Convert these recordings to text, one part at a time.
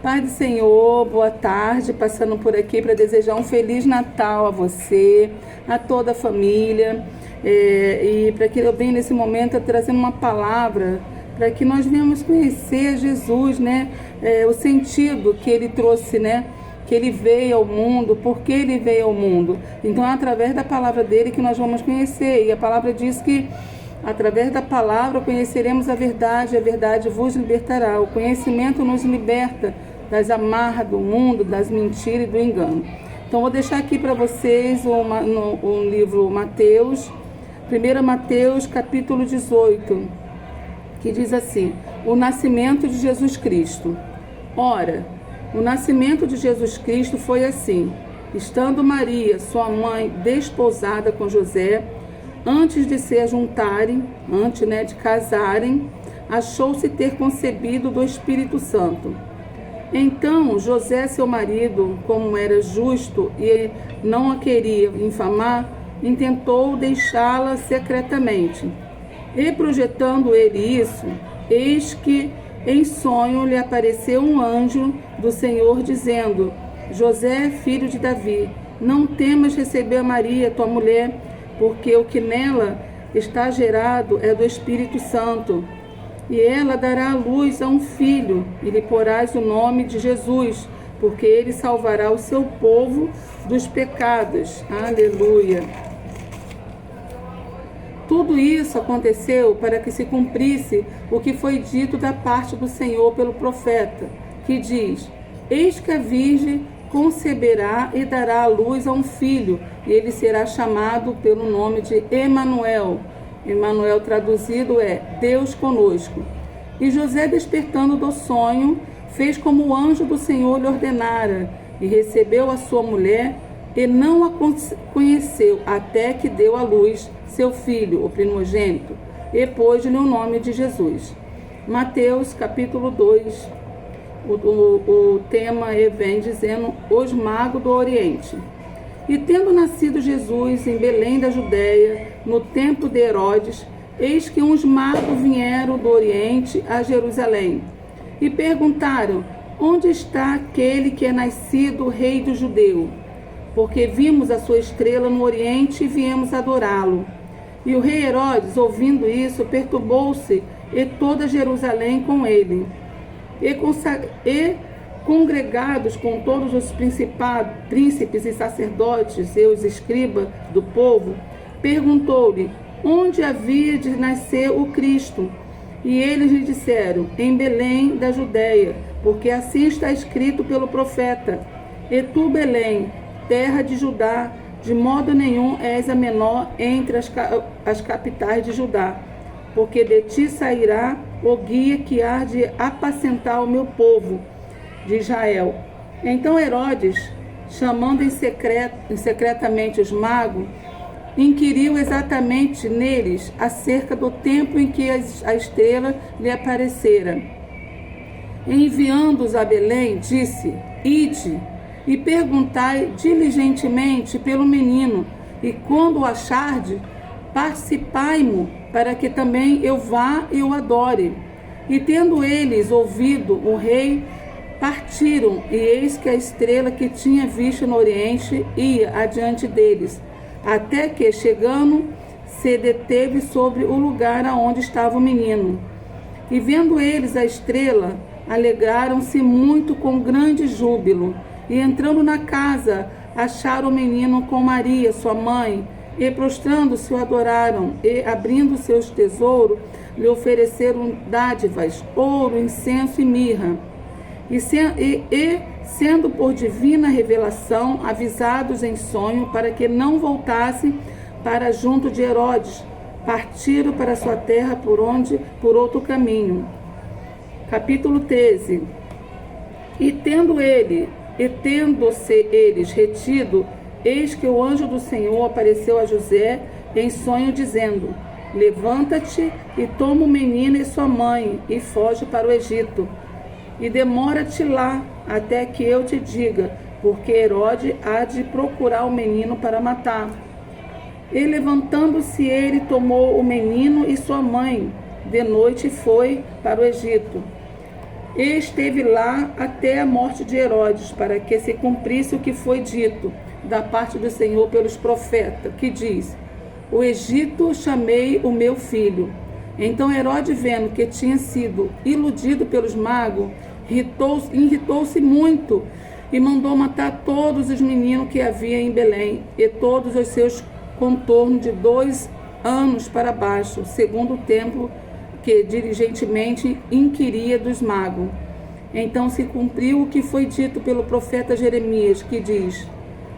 Pai do Senhor, boa tarde, passando por aqui para desejar um Feliz Natal a você, a toda a família, e para que eu venha nesse momento trazendo uma palavra para que nós venhamos conhecer Jesus, né? O sentido que ele trouxe, né? Que ele veio ao mundo, por que ele veio ao mundo. Então é através da palavra dele que nós vamos conhecer, e a palavra diz que através da palavra conheceremos a verdade vos libertará. O conhecimento nos liberta das amarras do mundo, das mentiras e do engano. Então vou deixar aqui para vocês um livro Mateus, 1 Mateus capítulo 18, que diz assim: o nascimento de Jesus Cristo. Ora, o nascimento de Jesus Cristo foi assim: estando Maria, sua mãe, desposada com José, antes de se ajuntarem, antes de casarem, achou-se ter concebido do Espírito Santo. Então José, seu marido, como era justo e não a queria infamar, intentou deixá-la secretamente. E projetando ele isso, eis que em sonho lhe apareceu um anjo do Senhor, dizendo: José, filho de Davi, não temas receber a Maria, tua mulher, porque o que nela está gerado é do Espírito Santo. E ela dará à luz a um filho, e lhe porás o nome de Jesus, porque ele salvará o seu povo dos pecados. Aleluia! Tudo isso aconteceu para que se cumprisse o que foi dito da parte do Senhor pelo profeta, que diz: eis que a virgem conceberá e dará à luz a um filho, e ele será chamado pelo nome de Emanuel. Emanuel traduzido é Deus conosco. E José, despertando do sonho, fez como o anjo do Senhor lhe ordenara, e recebeu a sua mulher, e não a conheceu, até que deu à luz seu filho, o primogênito, e pôs-lhe o nome de Jesus. Mateus capítulo 2, o tema vem dizendo: os magos do Oriente. E tendo nascido Jesus em Belém da Judéia, no tempo de Herodes, eis que uns magos vieram do Oriente a Jerusalém, e perguntaram: onde está aquele que é nascido rei dos judeus? Porque vimos a sua estrela no Oriente e viemos adorá-lo. E o rei Herodes, ouvindo isso, perturbou-se, e toda Jerusalém com ele. E congregados com todos os príncipes e sacerdotes e os escribas do povo, perguntou-lhe onde havia de nascer o Cristo. E eles lhe disseram: em Belém da Judéia, porque assim está escrito pelo profeta: e tu, Belém, terra de Judá, de modo nenhum és a menor entre as capitais de Judá, porque de ti sairá o guia que há de apacentar o meu povo de Israel. Então Herodes, chamando secretamente os magos, inquiriu exatamente neles acerca do tempo em que a estrela lhe aparecera. Enviando-os a Belém, disse: ide e perguntai diligentemente pelo menino, e quando o acharde, participai-mo, para que também eu vá e o adore. E tendo eles ouvido o rei, partiram, e eis que a estrela que tinha visto no Oriente ia adiante deles, até que, chegando, se deteve sobre o lugar aonde estava o menino. E vendo eles a estrela, alegraram-se muito com grande júbilo. E entrando na casa, acharam o menino com Maria, sua mãe, e prostrando-se o adoraram, e abrindo seus tesouros, lhe ofereceram dádivas, ouro, incenso e mirra. E sendo por divina revelação avisados em sonho para que não voltassem para junto de Herodes, partiram para sua terra por outro caminho. Capítulo 13. E tendo-se eles retido, eis que o anjo do Senhor apareceu a José em sonho, dizendo: levanta-te e toma o menino e sua mãe, e foge para o Egito. E demora-te lá, até que eu te diga, porque Herodes há de procurar o menino para matar. E levantando-se ele, tomou o menino e sua mãe, de noite foi para o Egito. e esteve lá até a morte de Herodes, para que se cumprisse o que foi dito da parte do Senhor pelos profetas, que diz: o Egito chamei o meu filho. Então Herodes, vendo que tinha sido iludido pelos magos, irritou-se muito e mandou matar todos os meninos que havia em Belém e todos os seus contornos de 2 anos para baixo, segundo o tempo que diligentemente inquiria dos magos. Então se cumpriu o que foi dito pelo profeta Jeremias, que diz: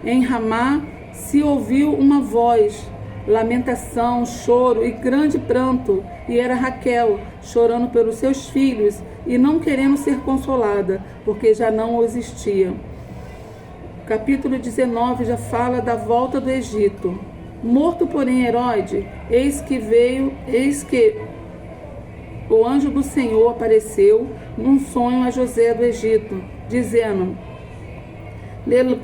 em Ramá se ouviu uma voz, lamentação, choro e grande pranto, e era Raquel chorando pelos seus filhos e não querendo ser consolada, porque já não existia. Capítulo 19 já fala da volta do Egito. Morto, porém, Herodes, eis que o anjo do Senhor apareceu num sonho a José do Egito, dizendo: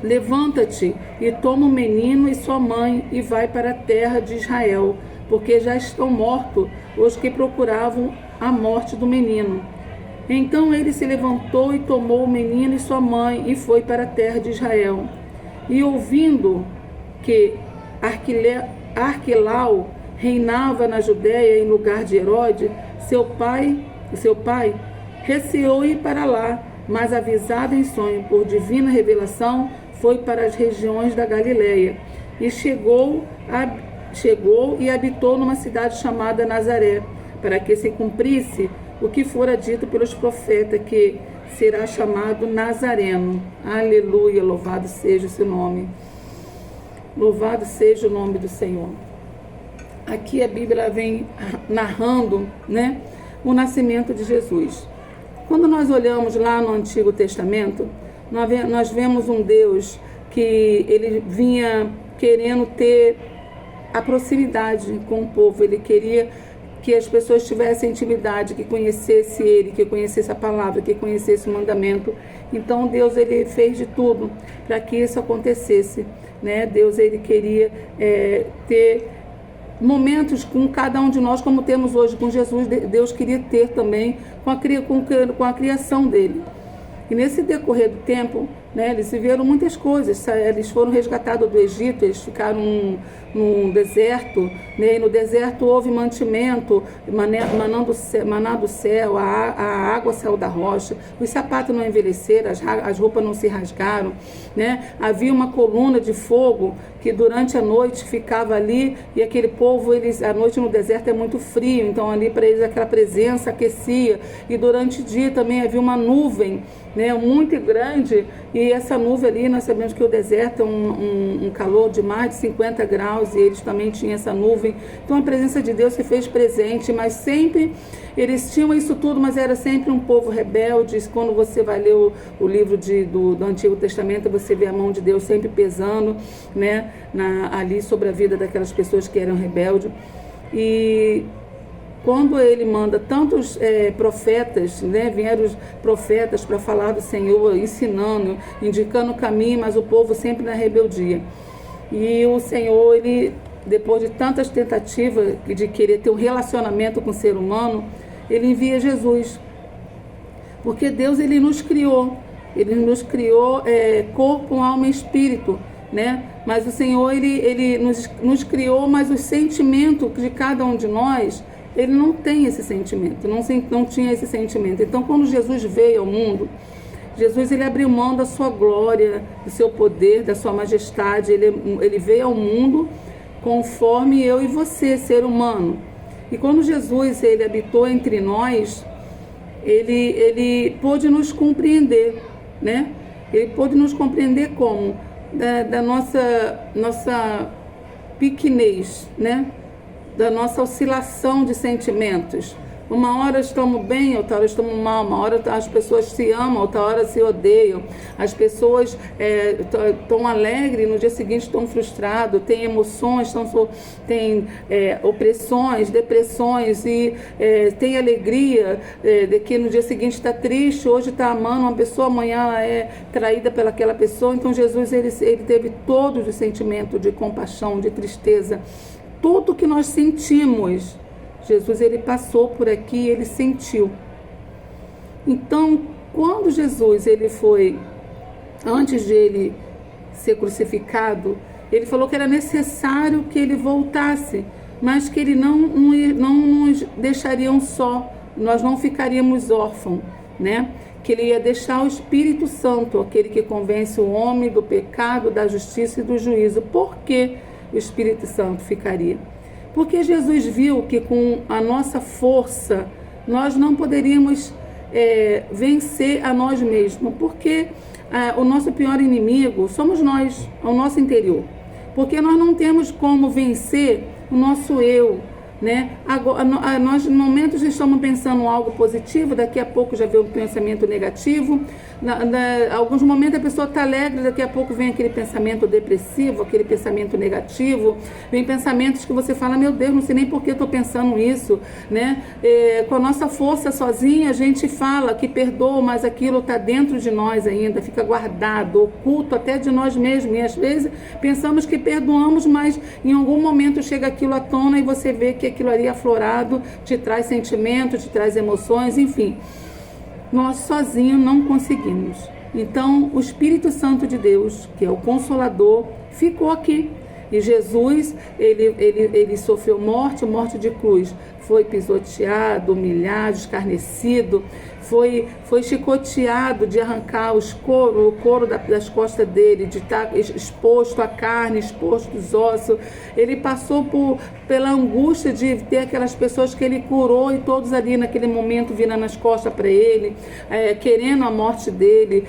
levanta-te e toma o menino e sua mãe e vai para a terra de Israel, porque já estão mortos os que procuravam a morte do menino. Então ele se levantou e tomou o menino e sua mãe e foi para a terra de Israel. E ouvindo que Arquelau reinava na Judéia em lugar de Herodes, seu pai, receou ir para lá, mas avisado em sonho por divina revelação, foi para as regiões da Galileia. E chegou e habitou numa cidade chamada Nazaré, para que se cumprisse o que fora dito pelos profetas, que será chamado Nazareno. Aleluia, louvado seja o seu nome. Louvado seja o nome do Senhor. Aqui a Bíblia vem narrando, né, o nascimento de Jesus. Quando nós olhamos lá no Antigo Testamento, nós vemos um Deus que ele vinha querendo ter a proximidade com o povo. Ele queria que as pessoas tivessem intimidade, que conhecesse ele, que conhecesse a palavra, que conhecesse o mandamento. Então Deus, ele fez de tudo para que isso acontecesse, né? Deus, ele queria ter momentos com cada um de nós, como temos hoje com Jesus. Deus queria ter também com a criação dele. E nesse decorrer do tempo, né, eles viveram muitas coisas. Eles foram resgatados do Egito, eles ficaram num deserto, né, e no deserto houve mantimento, maná do céu, a água saiu da rocha, os sapatos não envelheceram, as roupas não se rasgaram, né? Havia uma coluna de fogo que durante a noite ficava ali, e aquele povo, a noite no deserto é muito frio, então ali para eles aquela presença aquecia. E durante o dia também havia uma nuvem, né, muito grande, e essa nuvem ali, nós sabemos que o deserto é um calor de mais de 50 graus, e eles também tinham essa nuvem. Então a presença de Deus se fez presente, mas sempre eles tinham isso tudo, mas era sempre um povo rebelde. Quando você vai ler o livro do Antigo Testamento, você vê a mão de Deus sempre pesando, né, ali sobre a vida daquelas pessoas que eram rebeldes. E quando ele manda tantos profetas, né, vieram os profetas para falar do Senhor, ensinando, indicando o caminho, mas o povo sempre na rebeldia. E o Senhor, ele, depois de tantas tentativas de querer ter um relacionamento com o ser humano, ele envia Jesus. Porque Deus, ele nos criou corpo, alma e espírito, né? Mas o Senhor, ele nos criou, mas os sentimentos de cada um de nós, ele não tem esse sentimento, não tinha esse sentimento. Então, quando Jesus veio ao mundo, Jesus, ele abriu mão da sua glória, do seu poder, da sua majestade. Ele veio ao mundo conforme eu e você, ser humano. E quando Jesus, ele habitou entre nós, ele pôde nos compreender, né? Ele pôde nos compreender como? Da nossa pequenez, né? Da nossa oscilação de sentimentos. Uma hora estamos bem, outra hora estamos mal. Uma hora as pessoas se amam, outra hora se odeiam. As pessoas estão alegres, no dia seguinte estão frustradas. Tem emoções, tem opressões, depressões, e tem alegria de que no dia seguinte está triste, hoje está amando uma pessoa, amanhã ela é traída pelaquela pessoa. Então Jesus, ele teve todos os sentimentos de compaixão, de tristeza. Tudo que nós sentimos, Jesus, ele passou por aqui, ele sentiu. Então, quando Jesus, antes de ele ser crucificado, ele falou que era necessário que ele voltasse, mas que ele não nos deixaria só, nós não ficaríamos órfãos, né? Que ele ia deixar o Espírito Santo, aquele que convence o homem do pecado, da justiça e do juízo. Por que o Espírito Santo ficaria? Porque Jesus viu que com a nossa força nós não poderíamos vencer a nós mesmos, porque o nosso pior inimigo somos nós, o nosso interior. Porque nós não temos como vencer o nosso eu, né? Agora, nós no momento já estamos pensando em algo positivo, daqui a pouco já vem um pensamento negativo. Alguns momentos a pessoa está alegre, daqui a pouco vem aquele pensamento depressivo, aquele pensamento negativo, vem pensamentos que você fala, meu Deus, não sei nem por que estou pensando isso, né? Com a nossa força sozinha a gente fala que perdoa, mas aquilo está dentro de nós ainda, fica guardado, oculto até de nós mesmos, e às vezes pensamos que perdoamos, mas em algum momento chega aquilo à tona e você vê que aquilo ali aflorado te traz sentimentos, te traz emoções, enfim. Nós sozinhos não conseguimos. Então, o Espírito Santo de Deus, que é o Consolador, ficou aqui. E Jesus, ele sofreu morte de cruz. Foi pisoteado, humilhado, escarnecido, foi chicoteado de arrancar o couro das costas dele, de estar exposto à carne, exposto aos ossos. Ele passou pela angústia de ter aquelas pessoas que ele curou e todos ali naquele momento virando as costas para ele, querendo a morte dele,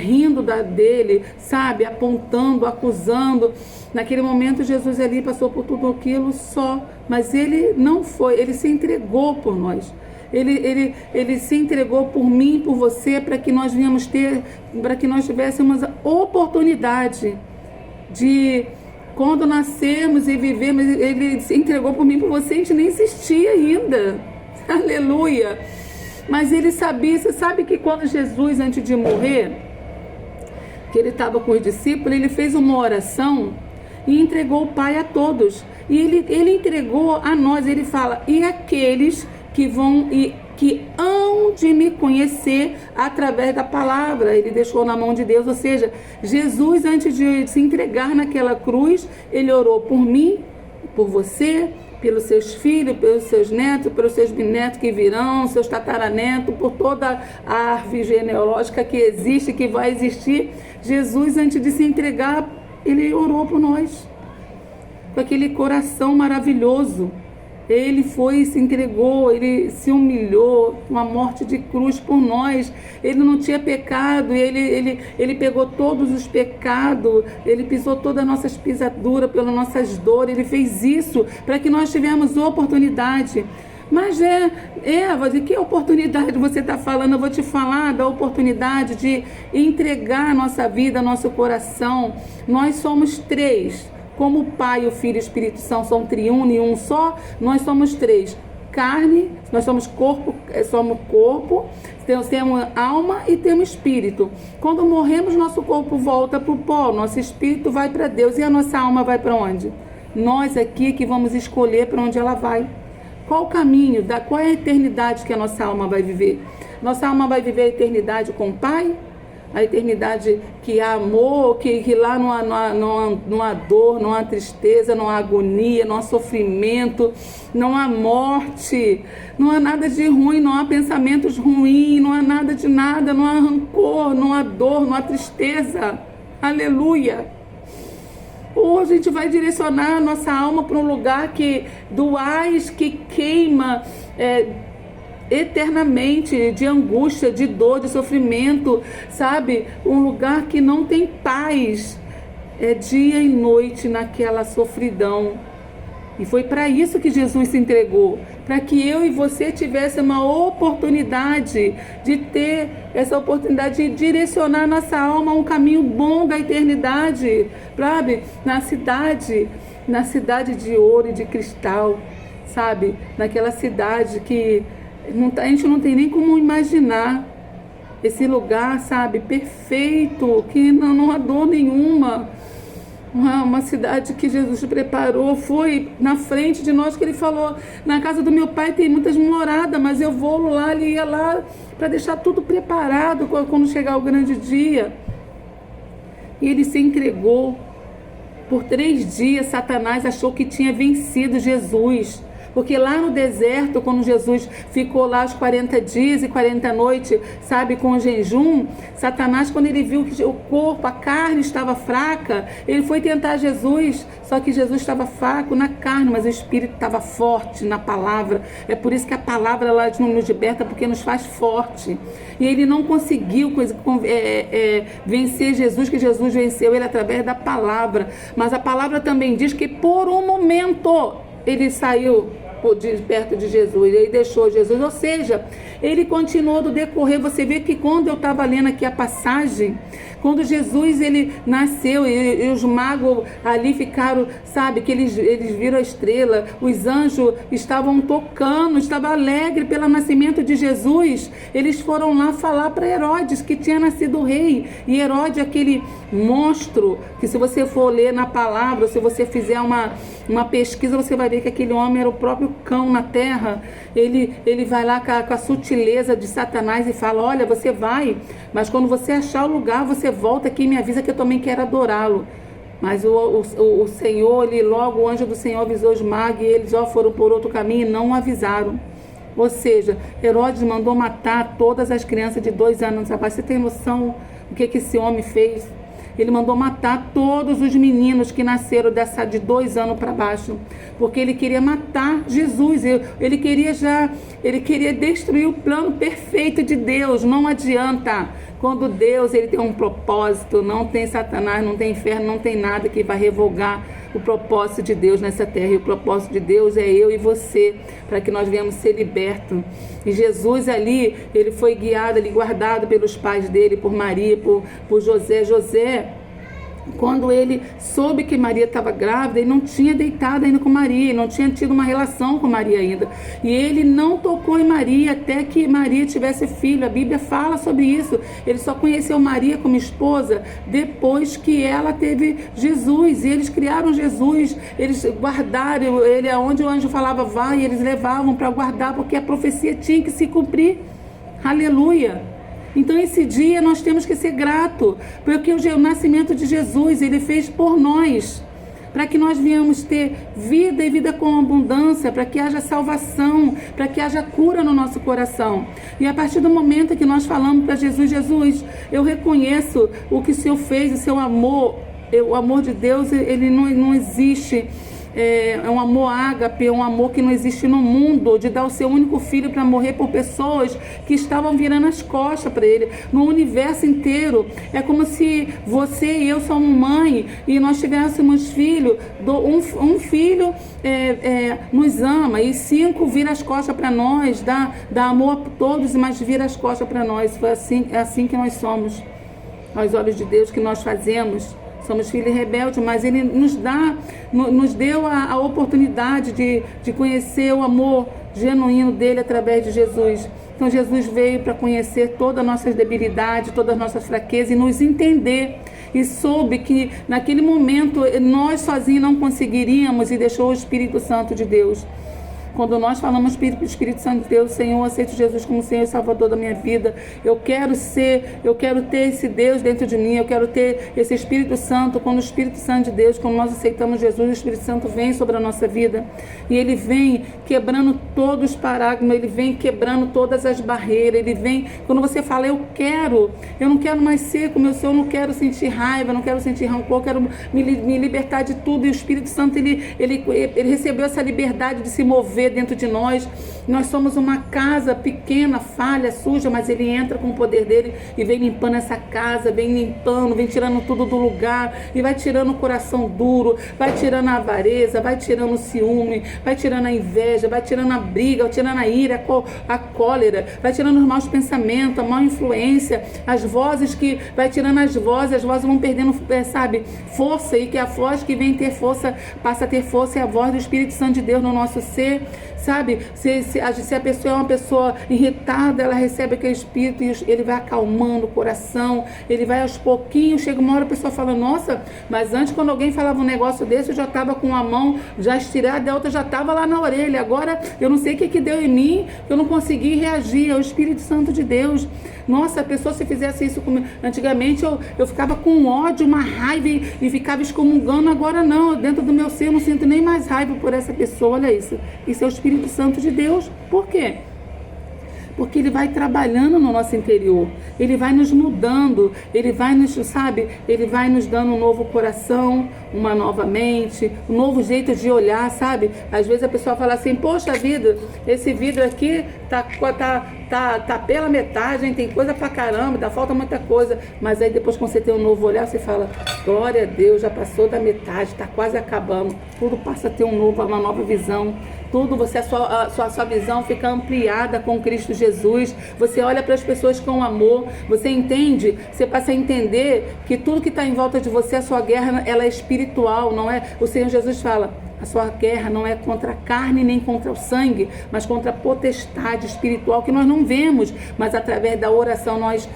rindo dele, sabe, apontando, acusando. Naquele momento Jesus ali passou por tudo aquilo só, mas ele não foi, ele se entregou por nós. Ele se entregou por mim, por você, para que nós tivéssemos a oportunidade de, quando nascermos e vivemos, ele se entregou por mim, por você, a gente nem existia ainda. Aleluia! Mas ele sabia, você sabe que quando Jesus, antes de morrer, que ele estava com os discípulos, ele fez uma oração e entregou o Pai a todos. E ele entregou a nós, ele fala, e aqueles que hão de me conhecer através da palavra, ele deixou na mão de Deus. Ou seja, Jesus, antes de se entregar naquela cruz, ele orou por mim, por você, pelos seus filhos, pelos seus netos, pelos seus bisnetos que virão, seus tataranetos, por toda a árvore genealógica que existe, que vai existir. Jesus, antes de se entregar, ele orou por nós, com aquele coração maravilhoso. Ele foi e se entregou, ele se humilhou, uma morte de cruz por nós. Ele não tinha pecado, ele pegou todos os pecados, ele pisou todas as nossas pisaduras, pelas nossas dores. Ele fez isso para que nós tivéssemos oportunidade. Mas Eva, de que oportunidade você está falando? Eu vou te falar da oportunidade de entregar a nossa vida, nosso coração. Nós somos três. Como o Pai, o Filho e o Espírito Santo são triuno e um só, nós somos três. Carne, nós somos corpo, temos alma e temos espírito. Quando morremos, nosso corpo volta para o pó, nosso espírito vai para Deus. E a nossa alma vai para onde? Nós aqui que vamos escolher para onde ela vai. Qual o caminho, qual é a eternidade que a nossa alma vai viver? Nossa alma vai viver a eternidade com o Pai? A eternidade que há amor, que lá não há dor, não há tristeza, não há agonia, não há sofrimento, não há morte, não há nada de ruim, não há pensamentos ruins, não há nada de nada, não há rancor, não há dor, não há tristeza. Aleluia! Ou a gente vai direcionar a nossa alma para um lugar do ás que queima eternamente, de angústia, de dor, de sofrimento, sabe? Um lugar que não tem paz, dia e noite naquela sofridão. E foi para isso que Jesus se entregou, para que eu e você tivesse uma oportunidade de ter essa oportunidade de direcionar nossa alma a um caminho bom da eternidade, sabe? Na cidade de ouro e de cristal, sabe? Naquela cidade que a gente não tem nem como imaginar esse lugar, sabe, perfeito, que não há dor nenhuma. uma cidade que Jesus preparou, foi na frente de nós, que ele falou: na casa do meu pai tem muitas moradas, mas eu vou lá. Ele ia lá para deixar tudo preparado quando chegar o grande dia. E ele se entregou. Por 3 dias Satanás achou que tinha vencido Jesus, porque lá no deserto, quando Jesus ficou lá os 40 dias e 40 noites, sabe, com o jejum, Satanás, quando ele viu que o corpo, a carne estava fraca, ele foi tentar Jesus, só que Jesus estava fraco na carne, mas o Espírito estava forte na palavra. É por isso que a palavra ela nos liberta, porque nos faz forte. E ele não conseguiu vencer Jesus, que Jesus venceu ele através da palavra. Mas a palavra também diz que por um momento ele saiu de perto de Jesus, ele deixou Jesus, ou seja, ele continuou do decorrer. Você vê que quando eu estava lendo aqui a passagem, quando Jesus ele nasceu e os magos ali ficaram, sabe, que eles viram a estrela, os anjos estavam tocando, estavam alegres pelo nascimento de Jesus. Eles foram lá falar para Herodes que tinha nascido o rei, e Herodes, aquele monstro, que se você for ler na palavra, se você fizer uma pesquisa, você vai ver que aquele homem era o próprio cão na terra. Ele vai lá com a sutileza de Satanás e fala: olha, você vai, mas quando você achar o lugar, você volta aqui e me avisa que eu também quero adorá-lo. Mas o Senhor, logo o anjo do Senhor avisou os magos, e eles foram por outro caminho e não avisaram. Ou seja, Herodes mandou matar todas as crianças de 2 anos. Rapaz, você tem noção do que esse homem fez? Ele mandou matar todos os meninos que nasceram de 2 anos para baixo, porque ele queria matar Jesus. Ele queria destruir o plano perfeito de Deus. Não adianta. Quando Deus ele tem um propósito, não tem Satanás, não tem inferno, não tem nada que vai revogar o propósito de Deus nessa terra. E o propósito de Deus é eu e você, para que nós venhamos ser libertos. E Jesus ali, ele foi guiado, ele guardado pelos pais dele, por Maria, por José. José, quando ele soube que Maria estava grávida, ele não tinha deitado ainda com Maria, não tinha tido uma relação com Maria ainda. E ele não tocou em Maria até que Maria tivesse filho. A Bíblia fala sobre isso. Ele só conheceu Maria como esposa depois que ela teve Jesus. E eles criaram Jesus, eles guardaram ele aonde o anjo falava vai, e eles levavam para guardar, porque a profecia tinha que se cumprir. Aleluia! Então esse dia nós temos que ser gratos, porque o nascimento de Jesus, ele fez por nós, para que nós venhamos ter vida e vida com abundância, para que haja salvação, para que haja cura no nosso coração. E a partir do momento que nós falamos para Jesus: Jesus, eu reconheço o que o Senhor fez, o seu amor, o amor de Deus, ele não existe. É um amor ágape, é um amor que não existe no mundo, de dar o seu único filho para morrer por pessoas que estavam virando as costas para ele, no universo inteiro. É como se você e eu somos mãe e nós tivéssemos filho, um filho nos ama e 5 vira as costas para nós, dá amor a todos, mas vira as costas para nós. É assim que nós somos, aos olhos de Deus, que nós fazemos. Somos filhos rebeldes, mas Ele nos deu a oportunidade de conhecer o amor genuíno dEle através de Jesus. Então Jesus veio para conhecer todas as nossas debilidades, todas as nossas fraquezas e nos entender. E soube que naquele momento nós sozinhos não conseguiríamos, e deixou o Espírito Santo de Deus. Quando nós falamos Espírito Santo de Deus: Senhor, aceito Jesus como Senhor e Salvador da minha vida. Eu quero ter esse Deus dentro de mim, eu quero ter esse Espírito Santo. Quando o Espírito Santo de Deus, quando nós aceitamos Jesus, o Espírito Santo vem sobre a nossa vida. E ele vem quebrando todos os paradigmas, ele vem quebrando todas as barreiras, ele vem, quando você fala: eu não quero mais ser como eu sou, eu não quero sentir raiva, não quero sentir rancor, eu quero me libertar de tudo. E o Espírito Santo, ele recebeu essa liberdade de se mover dentro de nós. Nós somos uma casa pequena, falha, suja, mas ele entra com o poder dele e vem limpando essa casa, vem limpando, vem tirando tudo do lugar e vai tirando o coração duro, vai tirando a avareza, vai tirando o ciúme, vai tirando a inveja, vai tirando a briga, vai tirando a ira, a cólera, vai tirando os maus pensamentos, a má influência, as vozes vai tirando as vozes vão perdendo, força, e que a voz que vem ter força, passa a ter força, é a voz do Espírito Santo de Deus no nosso ser. sabe? Se a pessoa é uma pessoa irritada, ela recebe aquele espírito e ele vai acalmando o coração, ele vai aos pouquinhos, chega uma hora a pessoa fala, nossa, mas antes quando alguém falava um negócio desse, eu já estava com a mão já estirada, a outra já estava lá na orelha, agora eu não sei o que deu em mim, eu não consegui reagir, é o Espírito Santo de Deus. Nossa, a pessoa se fizesse isso comigo, antigamente eu ficava com ódio, uma raiva e ficava excomungando, agora não, dentro do meu ser eu não sinto nem mais raiva por essa pessoa, olha isso é o Espírito Santo de Deus. Por quê? Porque ele vai trabalhando no nosso interior, ele vai nos mudando, ele vai nos, sabe, ele vai nos dando um novo coração, uma nova mente, um novo jeito de olhar, sabe? Às vezes a pessoa fala assim, poxa vida, esse vidro aqui tá pela metade, hein? Tem coisa pra caramba, falta muita coisa, mas aí depois quando você tem um novo olhar, você fala, glória a Deus, já passou da metade, tá quase acabando, tudo passa a ter uma nova visão. Tudo, a sua visão fica ampliada com Cristo Jesus. Você olha para as pessoas com amor. Você entende, você passa a entender que tudo que está em volta de você, a sua guerra, ela é espiritual, não é? O Senhor Jesus fala, a sua guerra não é contra a carne nem contra o sangue, mas contra a potestade espiritual que nós não vemos, mas através da oração nós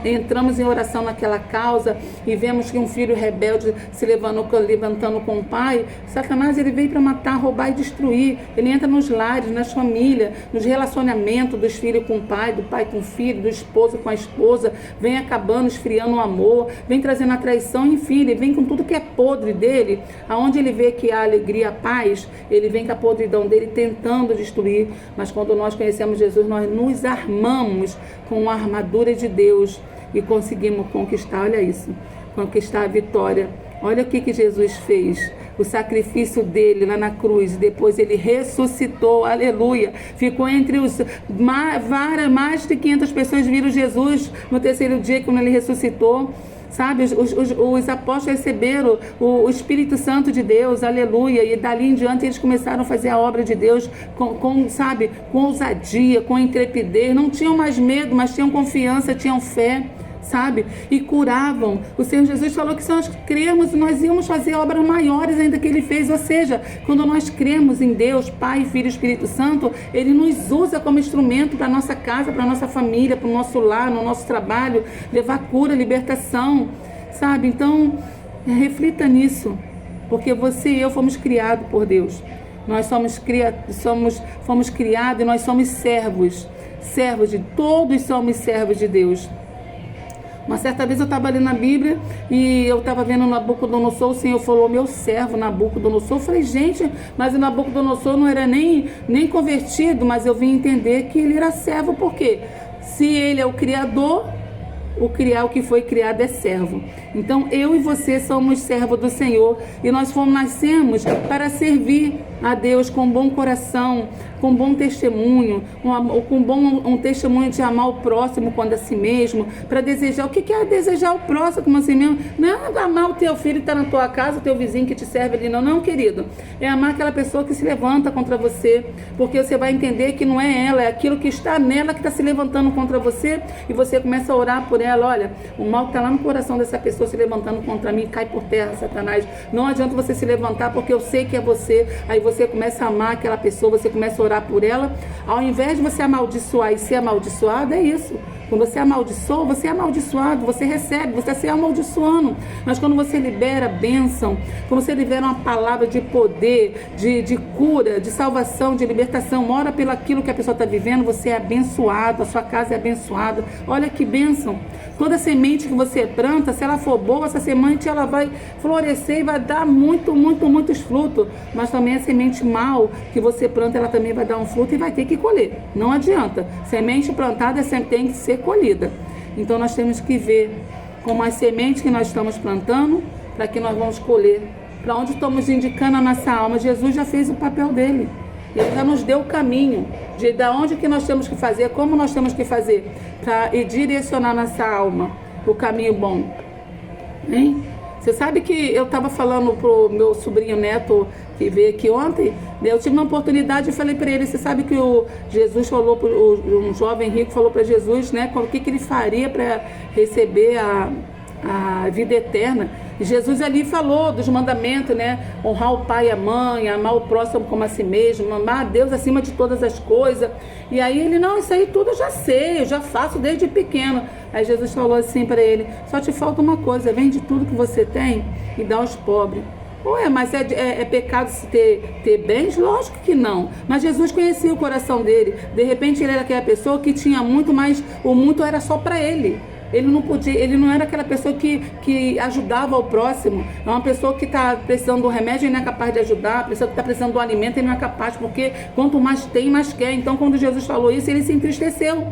entramos em oração naquela causa e vemos que um filho rebelde se levantando com o pai. Satanás, ele veio para matar, roubar e destruir. Ele entra nos lares, nas famílias, nos relacionamentos dos filhos com o pai, do pai com o filho, do esposo com a esposa, vem acabando, esfriando o amor, vem trazendo a traição, enfim, ele vem com tudo que é podre dele, aonde ele vê que há alegria, a paz, ele vem com a podridão dele tentando destruir. Mas quando nós conhecemos Jesus, nós nos armamos com a armadura de Deus e conseguimos conquistar, olha isso, conquistar a vitória. Olha o que Jesus fez, o sacrifício dele lá na cruz, depois ele ressuscitou, aleluia, ficou entre mais de 500 pessoas viram Jesus no terceiro dia quando ele ressuscitou. Sabe, os apóstolos receberam o Espírito Santo de Deus, aleluia, e dali em diante eles começaram a fazer a obra de Deus com ousadia, com intrepidez, não tinham mais medo, mas tinham confiança, tinham fé, sabe, e curavam. O Senhor Jesus falou que se nós cremos, nós íamos fazer obras maiores ainda que Ele fez, ou seja, quando nós cremos em Deus, Pai, Filho e Espírito Santo, Ele nos usa como instrumento para a nossa casa, para a nossa família, para o nosso lar, no nosso trabalho, levar cura, libertação, sabe? Então, reflita nisso, porque você e eu fomos criados por Deus, nós fomos criados e nós somos servos todos somos servos de Deus. Uma certa vez eu estava ali na Bíblia e eu estava vendo Nabucodonosor, o Senhor falou, meu servo Nabucodonosor. Eu falei, gente, mas o Nabucodonosor não era nem convertido, mas eu vim entender que ele era servo, por quê? Se ele é o Criador, o que foi criado é servo. Então eu e você somos servos do Senhor e nós nascemos para servir a Deus com bom coração, com bom testemunho, um testemunho de amar o próximo quando a si mesmo, para desejar. O que é desejar o próximo como a si mesmo? Não é amar o teu filho que está na tua casa, o teu vizinho que te serve ali, não, querido. É amar aquela pessoa que se levanta contra você, porque você vai entender que não é ela, é aquilo que está nela que está se levantando contra você, e você começa a orar por ela. Olha, o mal que está lá no coração dessa pessoa se levantando contra mim, cai por terra, Satanás. Não adianta você se levantar, porque eu sei que é você. Aí você começa a amar aquela pessoa, você começa a orar por ela, ao invés de você amaldiçoar e ser amaldiçoado, é isso. Quando você amaldiçoa, você é amaldiçoado, você recebe, você está se amaldiçoando. Mas quando você libera bênção, quando você libera uma palavra de poder, de cura, de salvação, de libertação, ora pelo aquilo que a pessoa está vivendo, você é abençoado, a sua casa é abençoada. Olha que bênção. Toda semente que você planta, se ela for boa, essa semente ela vai florescer e vai dar muitos frutos. Mas também a semente mal que você planta, ela também vai dar um fruto e vai ter que colher. Não adianta. Semente plantada tem que ser colhida. Então nós temos que ver como as sementes que nós estamos plantando, para que nós vamos colher. Para onde estamos indicando a nossa alma. Jesus já fez o papel dele. Ele já nos deu o caminho de onde que nós temos que fazer, como nós temos que fazer, para direcionar nossa alma para o caminho bom. Hein? Você sabe que eu estava falando pro meu sobrinho neto que veio aqui ontem, eu tive uma oportunidade e falei para ele, você sabe que o Jesus falou, um jovem rico falou para Jesus, né, o que ele faria para receber a vida eterna. E Jesus ali falou dos mandamentos, né? Honrar o pai e a mãe, amar o próximo como a si mesmo, amar a Deus acima de todas as coisas. E aí ele, não, isso aí tudo eu já sei, eu já faço desde pequeno. Aí Jesus falou assim para ele, só te falta uma coisa, vende tudo que você tem e dá aos pobres. Ué, mas é pecado se ter bens? Lógico que não. Mas Jesus conhecia o coração dele. De repente ele era aquela pessoa que tinha muito, mas o muito era só para ele. Ele não podia, ele não era aquela pessoa que ajudava o próximo. É uma pessoa que está precisando do remédio e não é capaz de ajudar. A pessoa que está precisando do alimento e não é capaz, porque quanto mais tem, mais quer. Então quando Jesus falou isso, ele se entristeceu.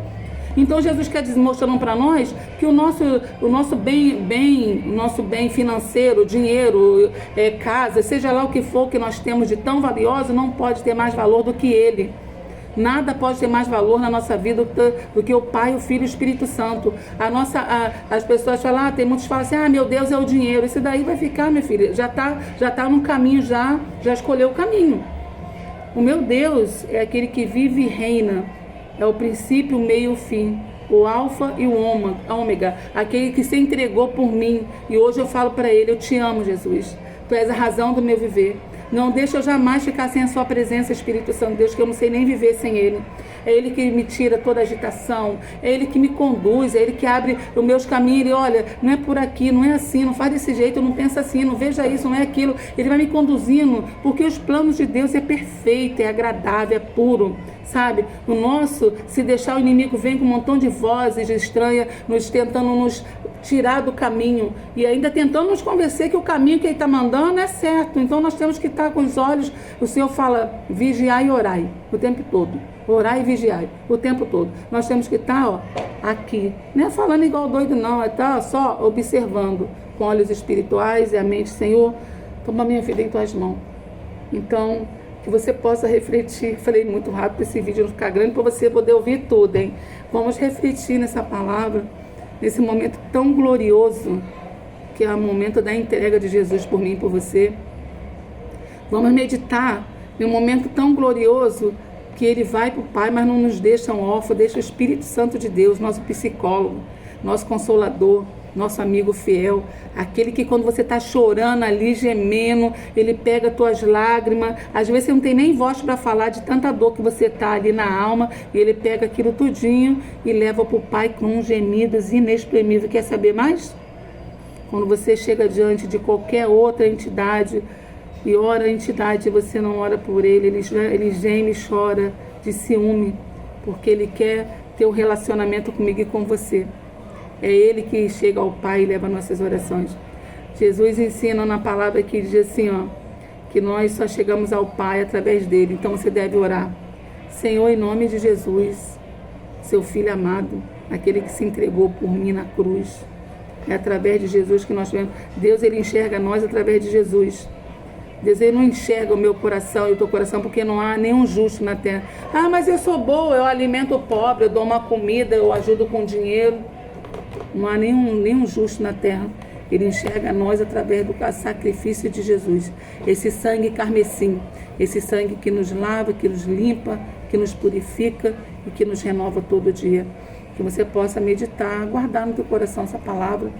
Então Jesus quer mostrando para nós que o nosso bem financeiro, dinheiro, casa, seja lá o que for que nós temos de tão valioso, não pode ter mais valor do que ele. Nada pode ter mais valor na nossa vida do que o Pai, o Filho e o Espírito Santo. As pessoas falam, tem muitos que falam assim, meu Deus é o dinheiro. Isso daí vai ficar, minha filha, já tá no caminho, já escolheu o caminho. O meu Deus é aquele que vive e reina. É o princípio, o meio e o fim, o alfa e o ômega, aquele que se entregou por mim. E hoje eu falo para ele, eu te amo, Jesus. Tu és a razão do meu viver. Não deixa eu jamais ficar sem a sua presença, Espírito Santo de Deus, que eu não sei nem viver sem ele. É ele que me tira toda a agitação, é ele que me conduz, é ele que abre os meus caminhos. Ele, olha, não é por aqui, não é assim, não faz desse jeito, não pensa assim, não veja isso, não é aquilo. Ele vai me conduzindo, porque os planos de Deus é perfeito, é agradável, é puro, sabe? O nosso, se deixar o inimigo, vem com um montão de vozes estranhas, tentando nos tirar do caminho e ainda tentando nos convencer que o caminho que ele está mandando é certo. Então nós temos que estar com os olhos. O Senhor fala, vigiai e orai o tempo todo. Orai e vigiai o tempo todo. Nós temos que estar aqui, não é falando igual doido não, é estar só observando com olhos espirituais e a mente. Senhor, toma minha vida em tuas mãos. Então que você possa refletir. Falei muito rápido para esse vídeo não ficar grande, para você poder ouvir tudo, hein? Vamos refletir nessa palavra, nesse momento tão glorioso, que é o momento da entrega de Jesus por mim e por você. Vamos meditar em um momento tão glorioso, que ele vai para o Pai, mas não nos deixa órfãos, deixa o Espírito Santo de Deus, nosso psicólogo, nosso consolador, nosso amigo fiel, aquele que quando você está chorando ali, gemendo, ele pega as tuas lágrimas, às vezes você não tem nem voz para falar de tanta dor que você está ali na alma, e ele pega aquilo tudinho e leva para o Pai com gemidos inexprimíveis. Quer saber mais? Quando você chega diante de qualquer outra entidade e ora a entidade e você não ora por ele geme e chora de ciúme, porque ele quer ter um relacionamento comigo e com você. É ele que chega ao Pai e leva nossas orações. Jesus ensina na palavra que diz assim, que nós só chegamos ao Pai através dele. Então você deve orar. Senhor, em nome de Jesus, seu Filho amado, aquele que se entregou por mim na cruz. É através de Jesus que nós vemos. Deus, ele enxerga nós através de Jesus. Deus, ele não enxerga o meu coração e o teu coração, porque não há nenhum justo na terra. Mas eu sou boa, eu alimento o pobre, eu dou uma comida, eu ajudo com dinheiro. Não há nenhum justo na terra. Ele enxerga nós através do sacrifício de Jesus. Esse sangue carmesim, esse sangue que nos lava, que nos limpa, que nos purifica e que nos renova todo dia. Que você possa meditar, guardar no teu coração essa palavra.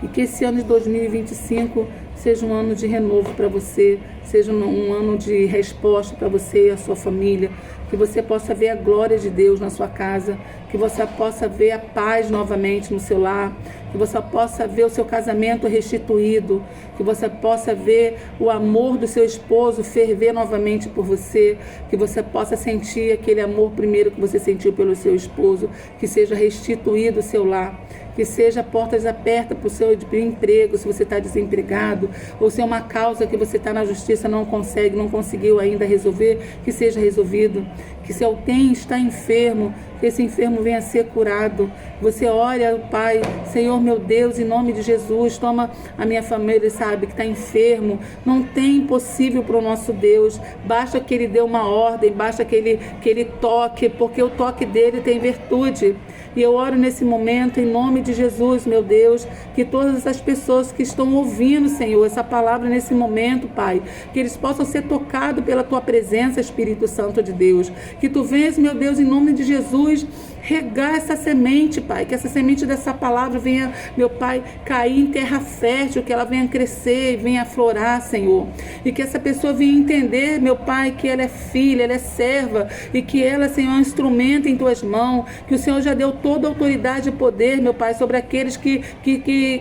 E que esse ano de 2025 seja um ano de renovo para você, seja um ano de resposta para você e a sua família, que você possa ver a glória de Deus na sua casa, que você possa ver a paz novamente no seu lar, que você possa ver o seu casamento restituído, que você possa ver o amor do seu esposo ferver novamente por você, que você possa sentir aquele amor primeiro que você sentiu pelo seu esposo, que seja restituído o seu lar, que seja portas abertas para o seu emprego, se você está desempregado, ou se é uma causa que você está na justiça, não conseguiu ainda resolver, que seja resolvido. Que se alguém está enfermo, que esse enfermo venha a ser curado. Você ora ao Pai, Senhor meu Deus, em nome de Jesus, toma a minha família, sabe, que está enfermo. Não tem impossível para o nosso Deus. Basta que Ele dê uma ordem, basta que ele toque, porque o toque dele tem virtude. E eu oro nesse momento, em nome de Jesus, meu Deus, que todas essas pessoas que estão ouvindo, Senhor, essa palavra nesse momento, Pai, que eles possam ser tocados pela Tua presença, Espírito Santo de Deus. Que Tu venhas, meu Deus, em nome de Jesus, regar essa semente, Pai, que essa semente dessa palavra venha, meu Pai, cair em terra fértil, que ela venha crescer e venha aflorar, Senhor, e que essa pessoa venha entender, meu Pai, que ela é filha, ela é serva, e que ela, Senhor, é um instrumento em Tuas mãos, que o Senhor já deu toda a autoridade e poder, meu Pai, sobre aqueles que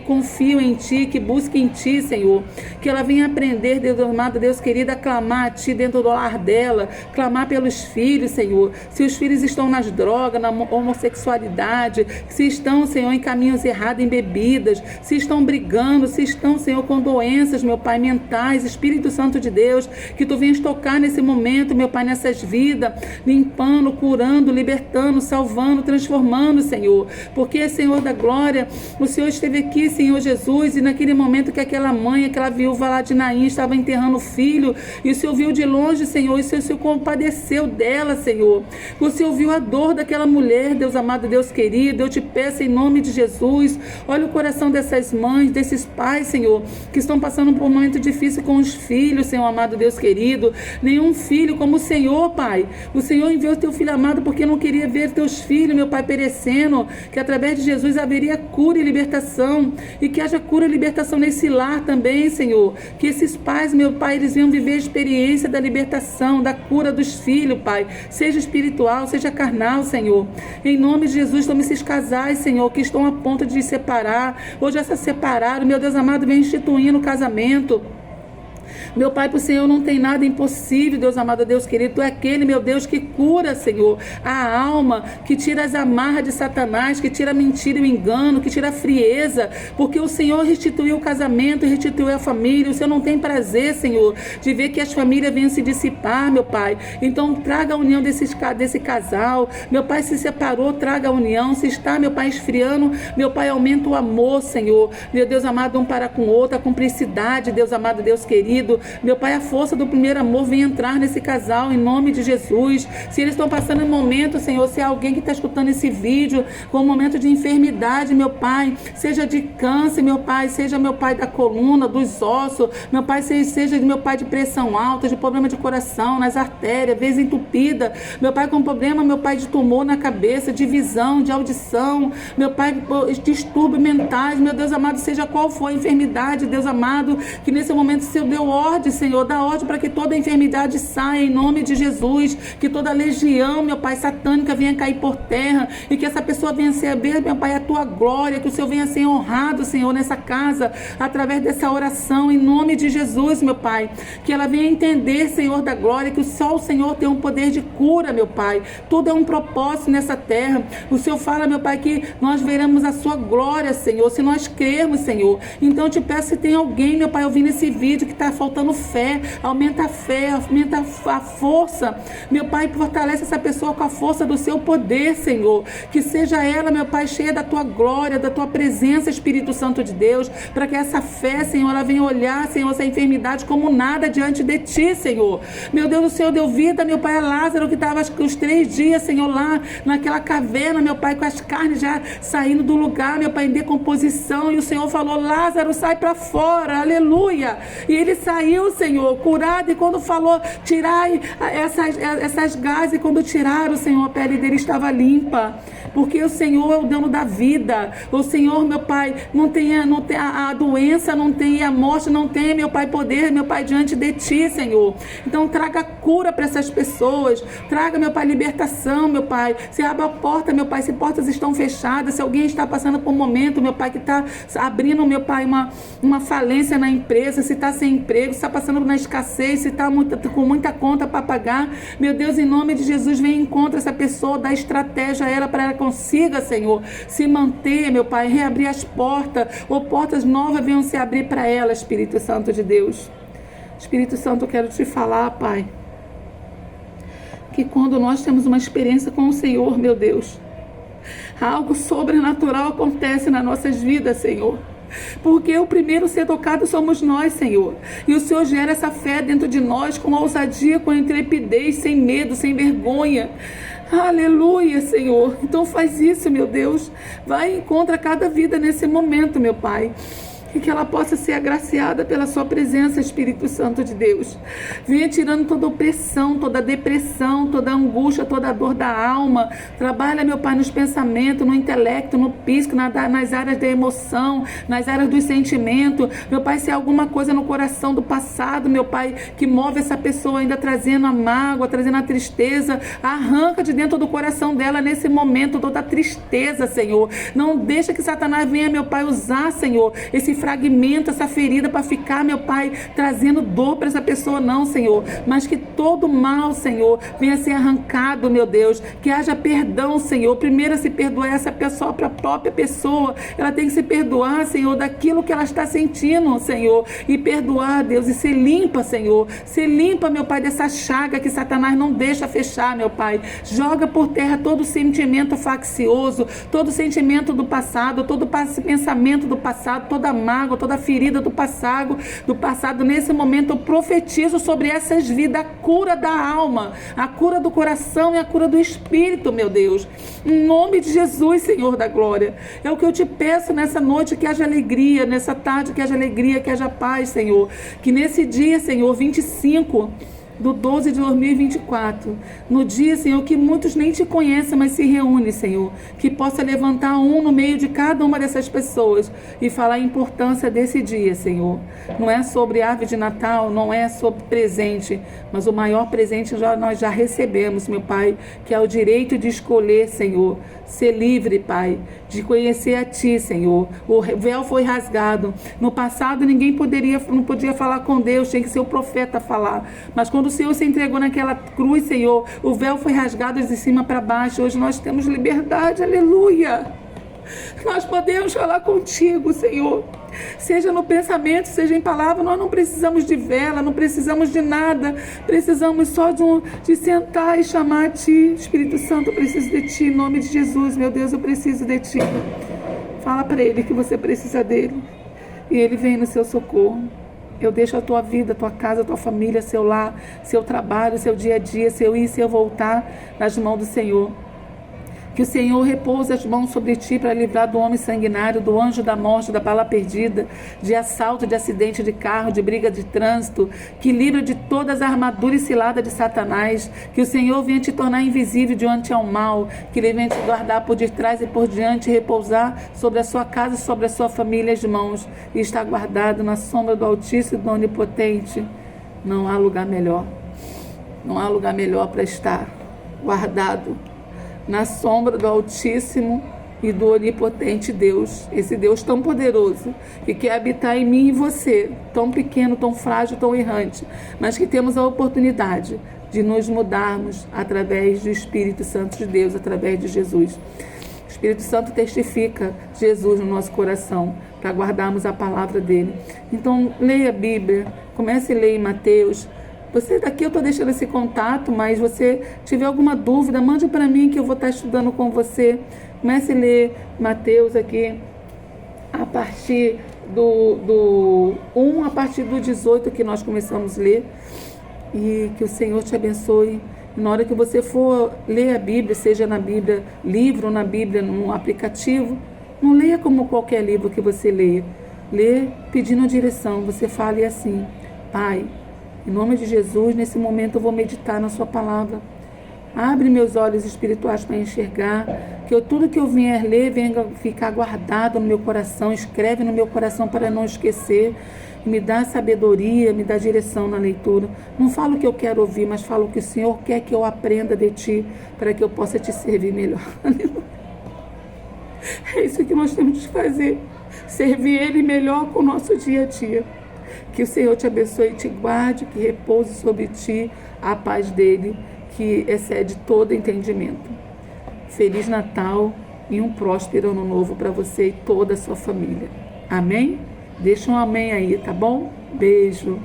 confiam em Ti, que busquem em Ti, Senhor, que ela venha aprender, Deus amado, Deus querido, a clamar a Ti dentro do lar dela, clamar pelos filhos, Senhor, se os filhos estão nas drogas, na homossexualidade, se estão, Senhor, em caminhos errados, em bebidas, se estão brigando, se estão, Senhor, com doenças, meu Pai, mentais, Espírito Santo de Deus, que Tu venhas tocar nesse momento, meu Pai, nessas vidas, limpando, curando, libertando, salvando, transformando, Senhor, porque, Senhor da glória, o Senhor esteve aqui, Senhor Jesus, e naquele momento que aquela mãe, aquela viúva lá de Naim estava enterrando o filho, e o Senhor viu de longe, Senhor, e o Senhor se compadeceu dela, Senhor, o Senhor viu a dor daquela mulher, Deus amado, Deus querido, eu te peço em nome de Jesus, olha o coração dessas mães, desses pais, Senhor, que estão passando por um momento difícil com os filhos, Senhor amado, Deus querido, nenhum filho como o Senhor, Pai, o Senhor enviou o teu filho amado porque não queria ver teus filhos, meu Pai, perecendo, que através de Jesus haveria cura e libertação, e que haja cura e libertação nesse lar também, Senhor, que esses pais, meu Pai, eles venham viver a experiência da libertação, da cura dos filhos, Pai, seja espiritual, seja carnal, Senhor, em nome de Jesus, tome esses casais, Senhor, que estão a ponto de se separar, ou já se separaram, meu Deus amado, vem instituindo o casamento. Meu Pai, para o Senhor não tem nada impossível, Deus amado, Deus querido. Tu é aquele, meu Deus, que cura, Senhor, a alma, que tira as amarras de Satanás, que tira a mentira e o engano, que tira a frieza, porque o Senhor restituiu o casamento, restituiu a família. O Senhor não tem prazer, Senhor, de ver que as famílias venham se dissipar, meu Pai. Então traga a união desse casal. Meu Pai, se separou, traga a união. Se está, meu Pai, esfriando, meu Pai, aumenta o amor, Senhor. Meu Deus amado, um para com o outro, a cumplicidade, Deus amado, Deus querido. Meu Pai, a força do primeiro amor vem entrar nesse casal em nome de Jesus. Se eles estão passando um momento, Senhor, se é alguém que está escutando esse vídeo com um momento de enfermidade, meu Pai, seja de câncer, meu Pai, seja, meu Pai, da coluna, dos ossos, meu Pai, seja, meu Pai, de pressão alta, de problema de coração, nas artérias, vez entupida, meu Pai, com problema, meu Pai, de tumor na cabeça, de visão, de audição, meu Pai, distúrbios mentais, meu Deus amado, seja qual for a enfermidade, Deus amado, que nesse momento o Senhor deu ordem, Senhor, dá ordem para que toda enfermidade saia em nome de Jesus, que toda legião, meu Pai, satânica venha cair por terra e que essa pessoa venha receber, meu Pai, a tua glória, que o Senhor venha ser honrado, Senhor, nessa casa, através dessa oração, em nome de Jesus, meu Pai, que ela venha entender, Senhor da glória, que só o Senhor tem um poder de cura, meu Pai, tudo é um propósito nessa terra. O Senhor fala, meu Pai, que nós veremos a sua glória, Senhor, se nós crermos, Senhor. Então eu te peço, se tem alguém, meu Pai, ouvindo esse vídeo que está faltando fé, aumenta a fé, aumenta a força, meu Pai, fortalece essa pessoa com a força do seu poder, Senhor, que seja ela, meu Pai, cheia da tua glória, da tua presença, Espírito Santo de Deus, para que essa fé, Senhor, ela venha olhar, Senhor, essa enfermidade como nada diante de ti, Senhor. Meu Deus, o Senhor deu vida, meu Pai, a Lázaro, que estava os 3 dias, Senhor, lá naquela caverna, meu Pai, com as carnes já saindo do lugar, meu Pai, em decomposição, e o Senhor falou, Lázaro, sai para fora, aleluia, e ele saiu, Senhor, curado, e quando falou, tirai essas gases, quando tiraram, Senhor, a pele dele estava limpa, porque o Senhor é o dono da vida, o Senhor, meu Pai, não tem a doença, não tem a morte, não tem, meu Pai, poder, meu Pai, diante de ti, Senhor. Então traga cura para essas pessoas, traga, meu Pai, libertação, meu Pai, se abra a porta, meu Pai, se portas estão fechadas, se alguém está passando por um momento, meu Pai, que está abrindo, meu Pai, uma falência na empresa, se está sem emprego, se está passando na escassez, se está com muita conta para pagar, meu Deus, em nome de Jesus, vem e encontra essa pessoa, dá estratégia a ela para ela consiga, Senhor, se manter, meu Pai, reabrir as portas, ou portas novas venham se abrir para ela, Espírito Santo de Deus. Espírito Santo, eu quero te falar, Pai, que quando nós temos uma experiência com o Senhor, meu Deus, algo sobrenatural acontece nas nossas vidas, Senhor. Porque o primeiro a ser tocado somos nós, Senhor. E o Senhor gera essa fé dentro de nós com ousadia, com intrepidez, sem medo, sem vergonha. Aleluia, Senhor. Então faz isso, meu Deus. Vai e encontra cada vida nesse momento, meu Pai. e que ela possa ser agraciada pela sua presença, Espírito Santo de Deus. Venha tirando toda opressão, toda depressão, toda angústia, toda dor da alma. Trabalha, meu Pai, nos pensamentos, no intelecto, no psico, nas áreas da emoção, nas áreas dos sentimentos. Meu Pai, se há alguma coisa no coração do passado, meu Pai, que move essa pessoa ainda trazendo a mágoa, trazendo a tristeza, arranca de dentro do coração dela nesse momento toda a tristeza, Senhor. Não deixa que Satanás venha, meu Pai, usar, Senhor, esse fragmento, essa ferida para ficar, meu Pai, trazendo dor para essa pessoa, não, Senhor, mas que todo mal, Senhor, venha ser arrancado, meu Deus, que haja perdão, Senhor. Primeiro a se perdoar essa pessoa, para a própria pessoa, ela tem que se perdoar, Senhor, daquilo que ela está sentindo, Senhor, e perdoar, Deus, e ser limpa, Senhor, ser limpa, meu Pai, dessa chaga que Satanás não deixa fechar, meu Pai. Joga por terra todo sentimento faccioso, todo sentimento do passado, todo pensamento do passado, toda mágoa, toda ferida do passado. Nesse momento eu profetizo sobre essas vidas a cura da alma, a cura do coração e a cura do espírito, meu Deus, em nome de Jesus, Senhor da glória. É o que eu te peço nessa noite, que haja alegria, nessa tarde que haja alegria, que haja paz, Senhor, que nesse dia, Senhor, 25/12 de 2024, no dia, Senhor, que muitos nem te conhecem, mas se reúnem, Senhor, que possa levantar um no meio de cada uma dessas pessoas e falar a importância desse dia, Senhor. Não é sobre árvore de Natal, não é sobre presente, mas o maior presente nós já recebemos, meu Pai, que é o direito de escolher, Senhor, ser livre, Pai, de conhecer a Ti, Senhor. O véu foi rasgado. No passado ninguém não podia falar com Deus, tinha que ser o profeta falar. Mas quando o Senhor se entregou naquela cruz, Senhor, o véu foi rasgado de cima para baixo. Hoje nós temos liberdade, aleluia. Nós podemos falar contigo, Senhor. Seja no pensamento, seja em palavra. Nós não precisamos de vela, não precisamos de nada. Precisamos só de sentar e chamar a Ti. Espírito Santo, eu preciso de Ti, em nome de Jesus, meu Deus, eu preciso de Ti. Fala para Ele que você precisa dEle e Ele vem no seu socorro. Eu deixo a tua vida, a tua casa, a tua família, seu lar, seu trabalho, seu dia a dia, seu ir e seu voltar nas mãos do Senhor. Que o Senhor repouse as mãos sobre ti para livrar do homem sanguinário, do anjo da morte, da bala perdida, de assalto, de acidente de carro, de briga de trânsito, que livra de todas as armaduras e ciladas de Satanás, que o Senhor venha te tornar invisível diante ao mal, que Ele venha te guardar por detrás e por diante, e repousar sobre a sua casa e sobre a sua família as mãos, e estar guardado na sombra do Altíssimo e do Onipotente. Não há lugar melhor, não há lugar melhor para estar guardado na sombra do Altíssimo e do Onipotente Deus, esse Deus tão poderoso, que quer habitar em mim e você, tão pequeno, tão frágil, tão errante, mas que temos a oportunidade de nos mudarmos através do Espírito Santo de Deus, através de Jesus. O Espírito Santo testifica Jesus no nosso coração, para guardarmos a palavra dele. Então, leia a Bíblia, comece a ler em Mateus. Você daqui eu estou deixando esse contato, mas você tiver alguma dúvida, mande para mim que eu vou estar estudando com você. Comece a ler Mateus aqui a partir do 1, a partir do 18 que nós começamos a ler. E que o Senhor te abençoe. Na hora que você for ler a Bíblia, seja na Bíblia livro ou na Bíblia num aplicativo, não leia como qualquer livro que você leia. Lê pedindo a direção. Você fale assim: Pai, em nome de Jesus, nesse momento eu vou meditar na sua palavra. Abre meus olhos espirituais para enxergar, que tudo que eu vier ler venha ficar guardado no meu coração, escreve no meu coração para não esquecer. Me dá sabedoria, me dá direção na leitura. Não falo o que eu quero ouvir, mas falo o que o Senhor quer que eu aprenda de Ti, para que eu possa Te servir melhor. É isso que nós temos de fazer, servir Ele melhor com o nosso dia a dia. Que o Senhor te abençoe e te guarde, que repouse sobre ti a paz dele, que excede todo entendimento. Feliz Natal e um próspero ano novo para você e toda a sua família. Amém? Deixa um amém aí, tá bom? Beijo.